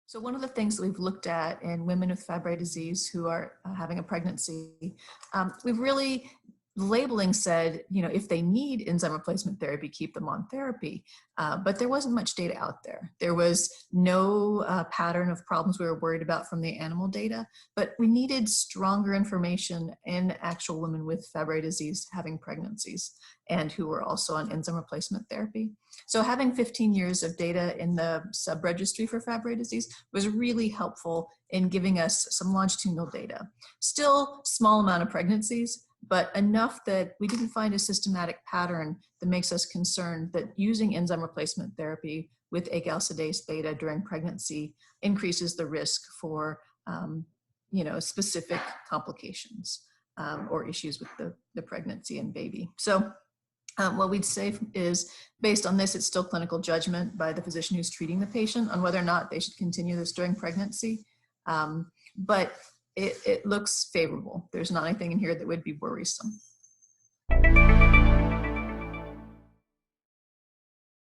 So one of the things that we've looked at in women with Fabry disease who are having a pregnancy, we've really labeling said, if they need enzyme replacement therapy, keep them on therapy. But there wasn't much data out there. There was no pattern of problems we were worried about from the animal data, but we needed stronger information in actual women with Fabry disease having pregnancies and who were also on enzyme replacement therapy. So having 15 years of data in the sub-registry for Fabry disease was really helpful in giving us some longitudinal data. Still small amount of pregnancies, but enough that we didn't find a systematic pattern that makes us concerned that using enzyme replacement therapy with agalsidase-beta during pregnancy increases the risk for specific complications or issues with the pregnancy and baby. So what we'd say is, based on this, it's still clinical judgment by the physician who's treating the patient on whether or not they should continue this during pregnancy. But it looks favorable. There's not anything in here that would be worrisome.